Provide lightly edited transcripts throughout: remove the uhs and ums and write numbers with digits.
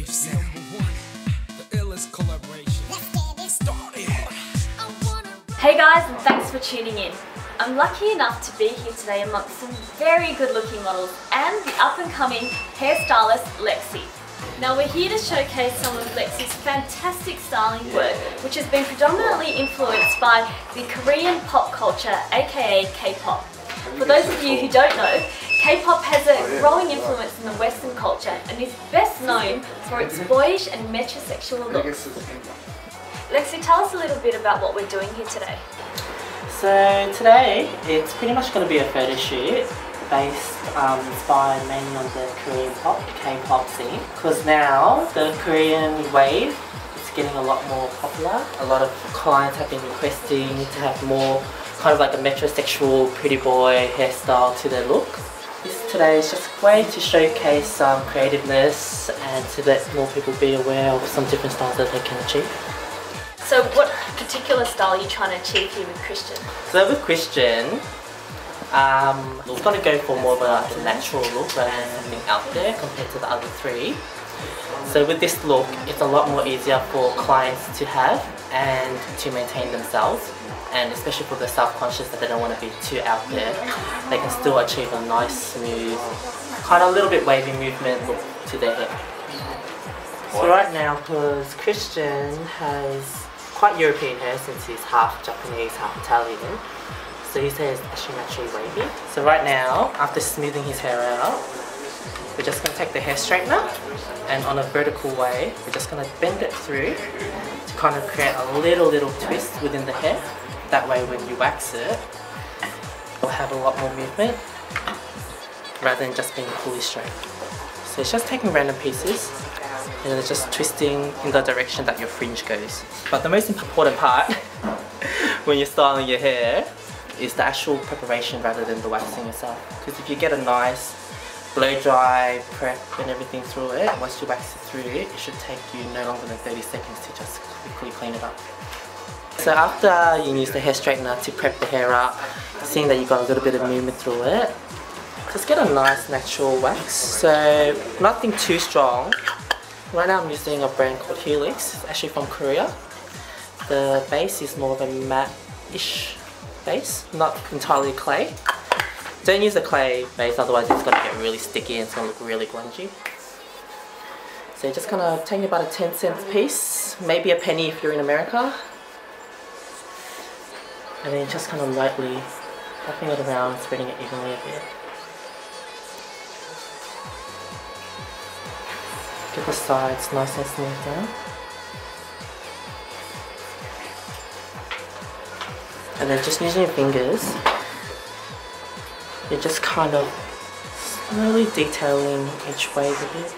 Hey guys, and thanks for tuning in. I'm lucky enough to be here today amongst some very good looking models and the up and coming hairstylist Lexy. Now we're here to showcase some of Lexy's fantastic styling work, which has been predominantly influenced by the Korean pop culture, aka K-pop. For those of you who don't know, K-pop has a growing influence in the Western culture and is best known for its boyish and metrosexual look. Lexy, tell us a little bit about what we're doing here today. So today, it's pretty much going to be a photo shoot based, inspired mainly on the Korean pop, K-pop scene. Because now, the Korean wave is getting a lot more popular. A lot of clients have been requesting to have more kind of like a metrosexual pretty boy hairstyle to their look. This today is just a way to showcase some creativeness and to let more people be aware of some different styles that they can achieve. So what particular style are you trying to achieve here with Christian? So with Christian, we're going to go for more of a natural look rather than something out there compared to the other three. So with this look, it's a lot more easier for clients to have and to maintain themselves, and especially for the self-conscious that they don't want to be too out there, they can still achieve a nice, smooth, kind of a little bit wavy movement look to their hair. So right now, because Christian has quite European hair since he's half Japanese, half Italian, so his hair is actually naturally wavy. So right now, after smoothing his hair out, we're just going to take the hair straightener and on a vertical way, we're just going to bend it through to kind of create a little twist within the hair. That way when you wax it, it'll have a lot more movement rather than just being fully straight. So it's just taking random pieces and it's just twisting in the direction that your fringe goes. But the most important part when you're styling your hair is the actual preparation rather than the waxing itself. Because if you get a nice blow dry, prep and everything through it, once you wax it through it should take you no longer than 30 seconds to just quickly clean it up. So after you use the hair straightener to prep the hair up, seeing that you've got a little bit of movement through it, just get a nice natural wax. So nothing too strong. Right now I'm using a brand called Helix. It's actually from Korea. The base is more of a matte-ish base, not entirely clay. Don't use a clay base, otherwise it's going to get really sticky and it's going to look really grungy. So you're just going to take about a 10-cent piece, maybe a penny if you're in America. And then just kind of lightly wrapping it around, spreading it evenly a bit. Get the sides nice and smooth down. And then just using your fingers, you're just kind of slowly detailing each wave a bit.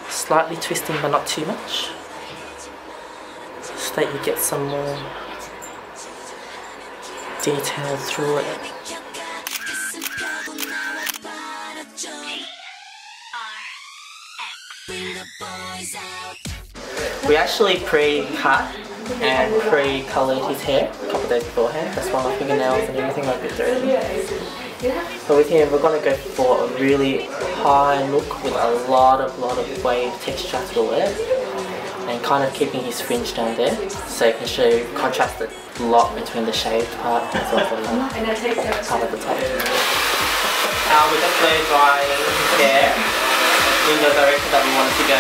Slightly twisting but not too much. So that you get some more detail through it. We actually pre-cut and pre-coloured his hair a couple of days beforehand. That's why my fingernails and everything are a bit dirty. But with him, we're going to go for a really high look with a lot of wave texture to it, and kind of keeping his fringe down there, so you can show contrast a lot between the shaved part as well as the part at the top. Now we're just blow drying his hair in the direction that we want it to go.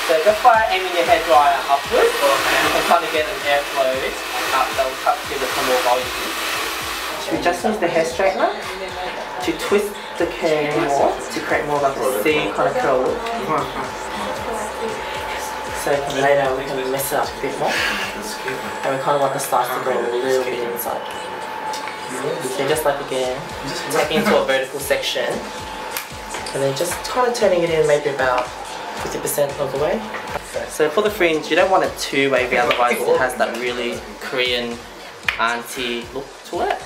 So just by aiming your hair dryer upwards, you can kind of get an airflow up that will cut through with some more volume. So we just use the hair straightener to twist the hair more to create more like a C kind of curl look. So later we can mess it up a bit more. And we kind of want the stars to go a little bit inside. So just like again, taking into a vertical section and then just kind of turning it in maybe about 50% of the way. So for the fringe, you don't want it too wavy, otherwise it has that really Korean auntie look to it.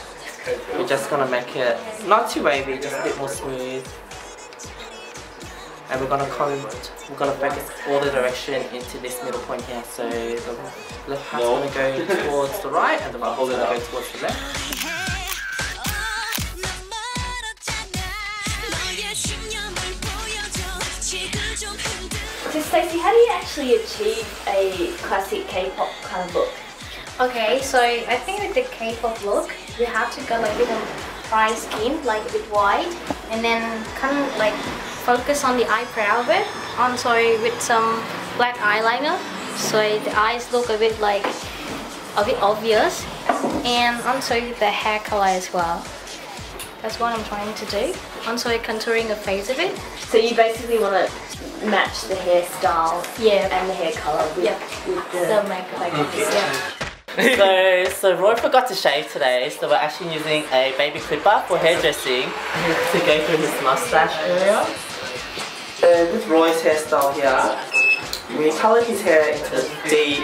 We're just going to make it not too wavy, just a bit more smooth. And we're going to focus all the direction into this middle point here. So the left hand's going to go towards the right and the right hand's going to go towards the left. So Stacey, how do you actually achieve a classic K-pop kind of look? Okay, so I think with the K-pop look, you have to go like with a dry skin, like a bit white, and then kind of like focus on the eyebrow a bit. Also with some black eyeliner, so the eyes look a bit obvious, and also the hair color as well. That's what I'm trying to do. Also contouring the face a bit. So you basically want to match the hairstyle and the hair color with the makeup. So Roy forgot to shave today, so we're actually using a baby clipper for hairdressing to go through his mustache area. So with Roy's hairstyle here, we coloured his hair into a deep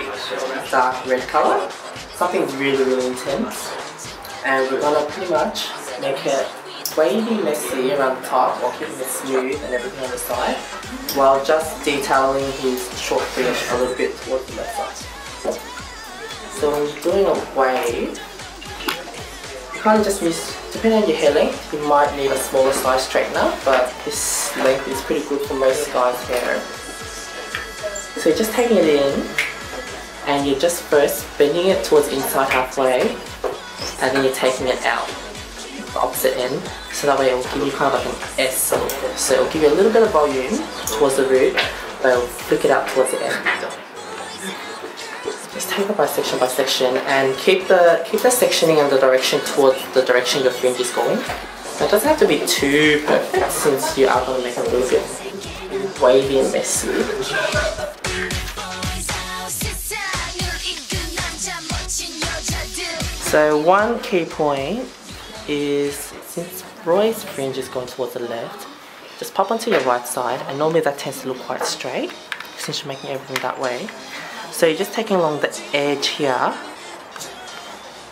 dark red colour, something really intense, and we're gonna pretty much make it wavy, messy around the top while keeping it smooth and everything on the side, while just detailing his short fringe a little bit towards the left side. So when you're doing a wave, you kind of just use, depending on your hair length, you might need a smaller size straightener, but this length is pretty good for most guys' hair. So you're just taking it in, and you're just first bending it towards inside halfway, and then you're taking it out the opposite end, so that way it will give you kind of like an S look. So it will give you a little bit of volume towards the root, but it will flick it out towards the end. Just take it by section and keep the sectioning and the direction towards the direction your fringe is going. Now, it doesn't have to be too perfect since you are going to make it a little bit wavy and messy. So one key point is, since Roy's fringe is going towards the left, just pop onto your right side, and normally that tends to look quite straight since you're making everything that way. So you're just taking along the edge here,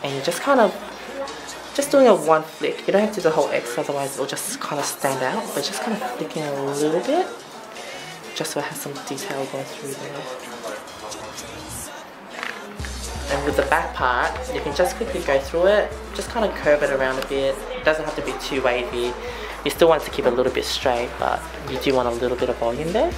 and you're just kind of doing a one flick. You don't have to do the whole X, otherwise it'll just kind of stand out, but just kind of flicking a little bit, just so it has some detail going through there. And with the back part, you can just quickly go through it, just kind of curve it around a bit. It doesn't have to be too wavy. You still want it to keep it a little bit straight, but you do want a little bit of volume there.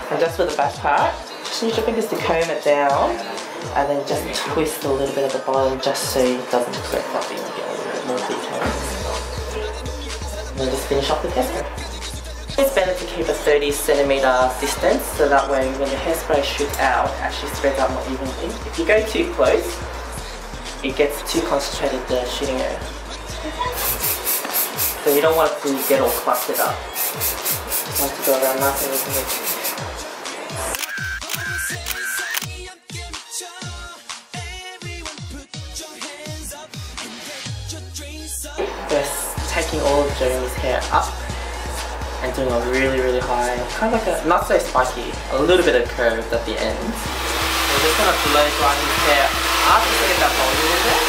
And just for the back part, just use your fingers to comb it down, and then just twist a little bit at the bottom just so it doesn't look so fluffy and get a little bit more detail. And then just finish off with hairspray. It's better to keep a 30cm distance, so that way when the hairspray shoots out, it actually spreads out more evenly. If you go too close, it gets too concentrated, the shooting area. So you don't want it to get all clustered up. You want it to go around nice and evenly. First, taking all of Jeremy's hair up and doing a really high, kind of like a, not so spiky, a little bit of curve at the end. We're just going to blow dry his hair up to get that volume in there.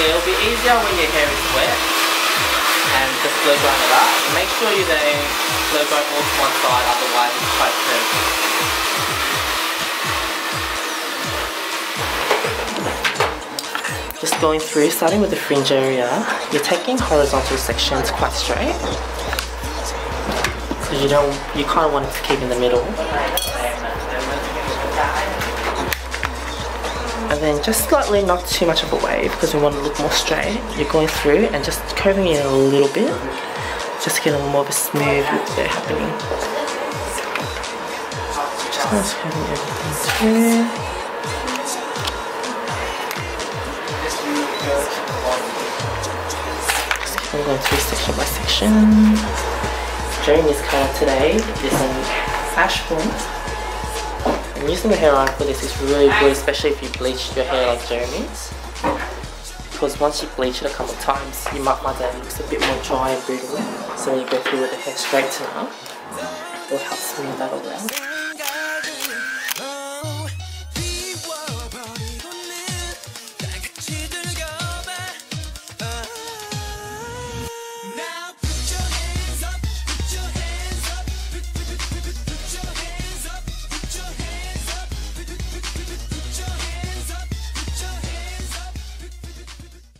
It'll be easier when your hair is wet, and just blow dry it up. Make sure you don't blow dry all to one side, otherwise it's quite curvy. Just going through, starting with the fringe area, you're taking horizontal sections quite straight, because you kind of want it to keep in the middle. And then just slightly, not too much of a wave, because we want to look more straight. You're going through and just curving it a little bit, just to get a more of a smooth look there happening. Just curving everything through. I'm going through section by section. Jeremy's colour today is an ash blonde. And using the hair iron for this is really good, especially if you bleached your hair like Jeremy's. Because once you bleach it a couple of times, you might find that it looks a bit more dry and brittle. So when you go through with the hair straightener, it'll help smooth that all out.